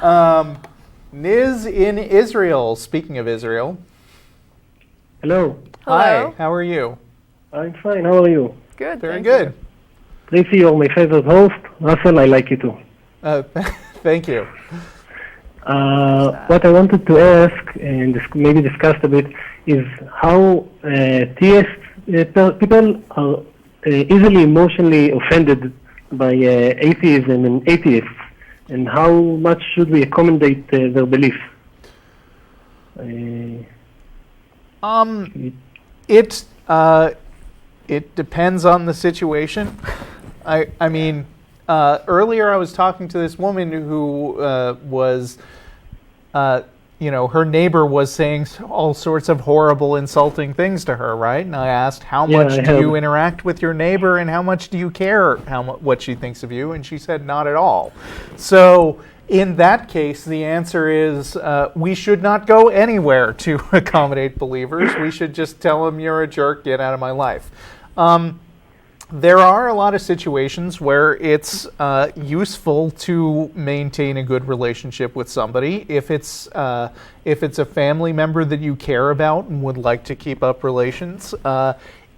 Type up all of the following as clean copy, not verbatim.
Niz in Israel. Speaking of Israel. Hello. Hi, how are you? I'm fine. How are you? Good. Very good. Tracie, you're my favorite host. Russell, I like you too. Thank you. What I wanted to ask and maybe discuss a bit is how theists, people are easily emotionally offended by atheism and atheists, and how much should we accommodate their beliefs? It depends on the situation. I mean, earlier I was talking to this woman who was, her neighbor was saying all sorts of horrible, insulting things to her, right? And I asked, how much do you interact with your neighbor, and how much do you care what she thinks of you? And she said, not at all. So in that case, the answer is we should not go anywhere to accommodate believers. We should just tell them, you're a jerk, get out of my life. There are a lot of situations where it's useful to maintain a good relationship with somebody. If it's a family member that you care about and would like to keep up relations.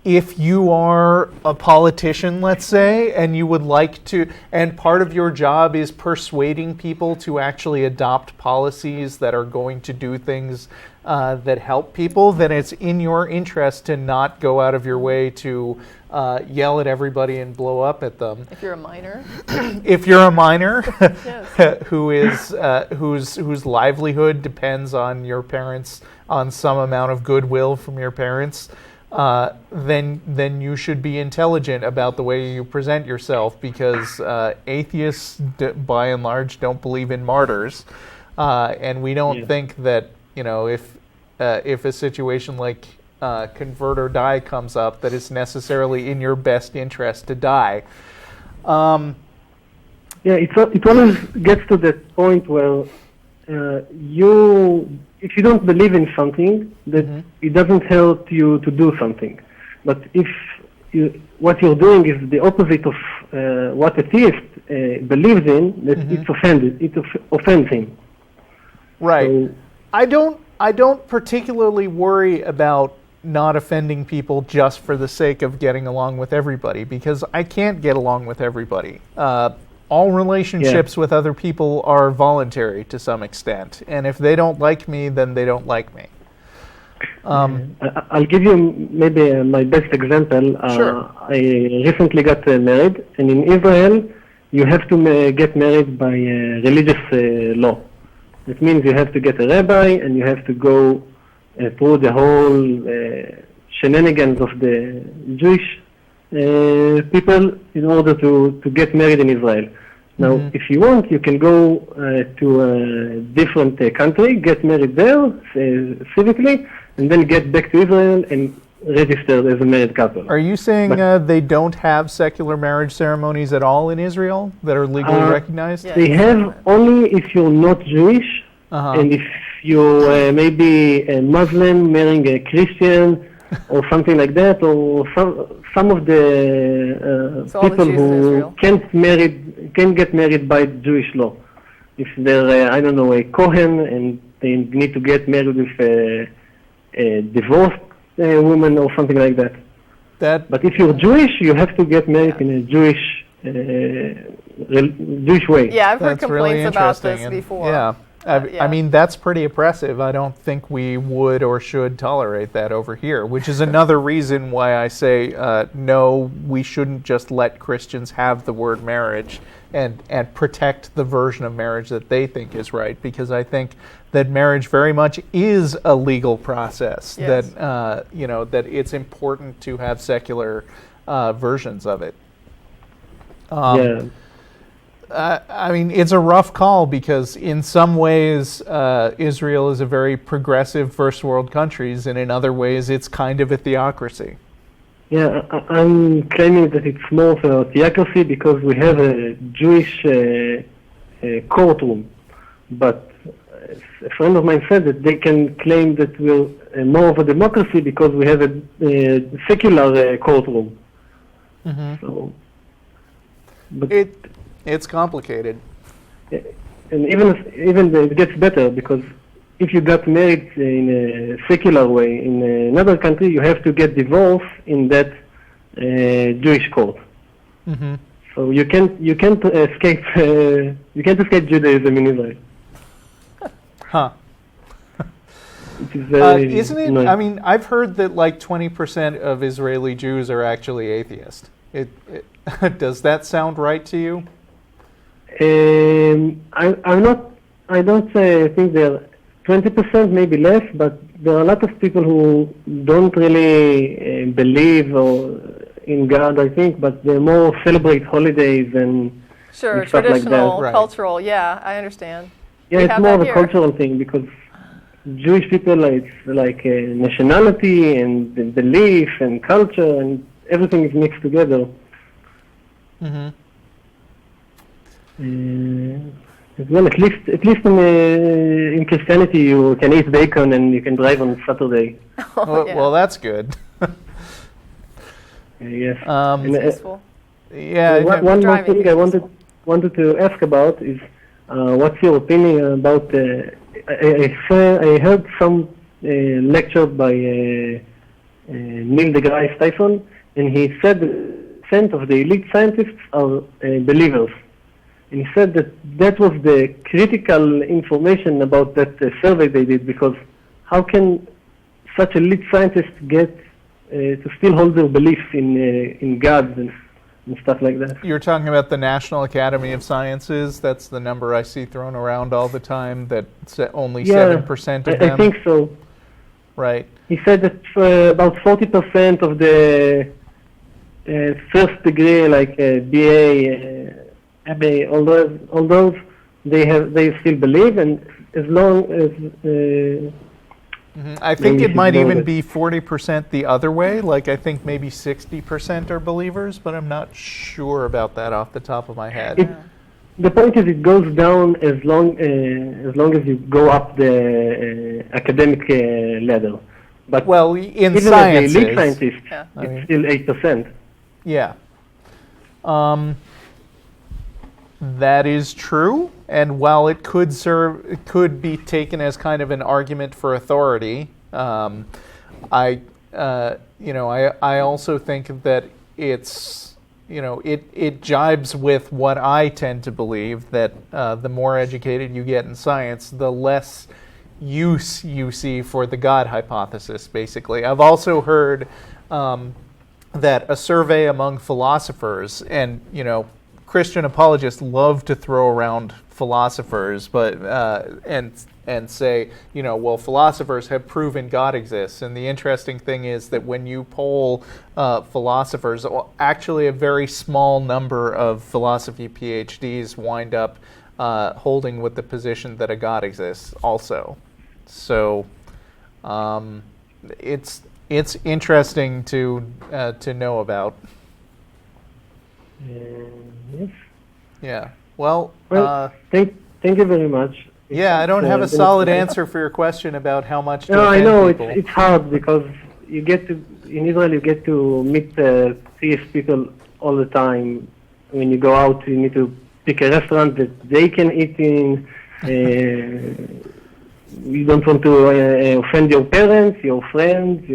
If you are a politician, let's say, and you would like to, and part of your job is persuading people to actually adopt policies that are going to do things that help people, then it's in your interest to not go out of your way to yell at everybody and blow up at them. If you're a minor. If you're a minor Yes. whose livelihood depends on your parents, on some amount of goodwill from your parents, then you should be intelligent about the way you present yourself, because atheists, by and large, don't believe in martyrs, and we don't think that if a situation like convert or die comes up, that it's necessarily in your best interest to die. It always gets to that point where if you don't believe in something, that it doesn't help you to do something. But if what you're doing is the opposite of what a theist believes in, that it offends him. Right. So, I don't particularly worry about not offending people just for the sake of getting along with everybody, because I can't get along with everybody. All relationships with other people are voluntary to some extent, and if they don't like me, then they don't like me. I'll give you maybe my best example. Sure. I recently got married, and in Israel, you have to get married by religious law. It means you have to get a rabbi, and you have to go through the whole shenanigans of the Jewish people in order to get married in Israel. Now, if you want, you can go to a different country, get married there civically, and then get back to Israel and register as a married couple. Are you saying they don't have secular marriage ceremonies at all in Israel that are legally recognized? Yeah. They have only if you're not Jewish, and if you're maybe a Muslim marrying a Christian, or something like that, or some of the people who can't get married by Jewish law. If they're I don't know, a Kohen, and they need to get married with a divorced woman or something like that. But if you're Jewish, you have to get married in a Jewish way. Yeah, I've heard That's really complaints about interesting, this and before. yeah. I mean, that's pretty oppressive. I don't think we would or should tolerate that over here, which is another reason why I say, no, we shouldn't just let Christians have the word marriage and protect the version of marriage that they think is right, because I think that marriage very much is a legal process, Yes. that it's important to have secular versions of it. I mean, it's a rough call, because in some ways Israel is a very progressive first world country, and in other ways it's kind of a theocracy. Yeah, I'm claiming that it's more of a theocracy because we have a Jewish courtroom. But a friend of mine said that they can claim that we're more of a democracy because we have a secular courtroom. So, but It's complicated. and even it gets better, because if you got married in a secular way in another country, you have to get divorced in that Jewish court. Mm-hmm. So you can't escape Judaism in Israel. Huh. It is very isn't it? annoying. I mean, I've heard that like 20% of Israeli Jews are actually atheist. Does that sound right to you? I don't think they're 20%, maybe less, but there are a lot of people who don't really believe in God, I think, but they more celebrate holidays and Sure, and stuff like traditional, that. Right. cultural. Yeah, I understand. Yeah, We it's have more that of a here. cultural thing, because Jewish people, it's like nationality and belief and culture, and everything is mixed together. Mm-hmm. Well, at least in Christianity, you can eat bacon and you can drive on Saturday. Well, Yeah. well, that's good. Yes. Um, And, Peaceful. yeah. one more Driving thing I wanted to ask about is what's your opinion about? I heard some lecture by Neil deGrasse Tyson, and he said that % of the elite scientists are believers. And he said that was the critical information about that survey they did, because how can such elite scientists get to still hold their beliefs in God and stuff like that? You're talking about the National Academy of Sciences. That's the number I see thrown around all the time, that only 7% of them. I think so. Right. He said that about 40% of the first degree, like BA, MA, all those, they still believe, and as long as I think maybe it might should know even that. be 40% the other way. Like, I think maybe 60% are believers, but I'm not sure about that off the top of my head. The point is, it goes down as long as you go up the academic ladder. But Well, in even as the sciences, elite scientists, Yeah. it's still 8%. yeah. That is true, and while it could be taken as kind of an argument for authority, I also think that it's, it jibes with what I tend to believe, that the more educated you get in science, the less use you see for the God hypothesis, basically. I've also heard that a survey among philosophers, and, Christian apologists love to throw around philosophers, but and say, well, philosophers have proven God exists. And the interesting thing is that when you poll philosophers, actually a very small number of philosophy PhDs wind up holding with the position that a God exists also. So it's interesting to know about. Yes. Yeah. Well, Thank you very much. yeah, I don't have a It's solid nice. answer for your question about how much to No, I offend know people. it's hard, because in Israel you get to meet theist people all the time. When you go out, you need to pick a restaurant that they can eat in. You don't want to offend your parents, your friends,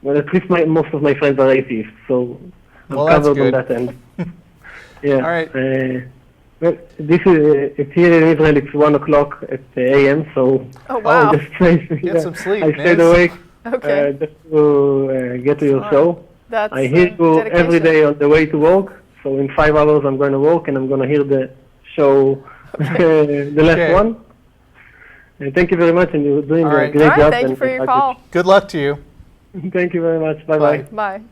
well, at least most of my friends are atheists, so I'm Well, that's covered on good. that end. Yeah. All right. Well, this is it's here in Israel. It's 1:00 at a.m. So Oh, wow. just Get some sleep, I stayed Niz. awake Okay. just to get to your Smart. show. That's I hear you dedication. every day on the way to work. So in 5 hours, I'm going to work, and I'm going to hear the show, the last Okay. one. And thank you very much, and you're doing All a right. great All right, job. thank you and for your I just- call. Good luck to you. Thank you very much. Bye bye. Bye. Bye.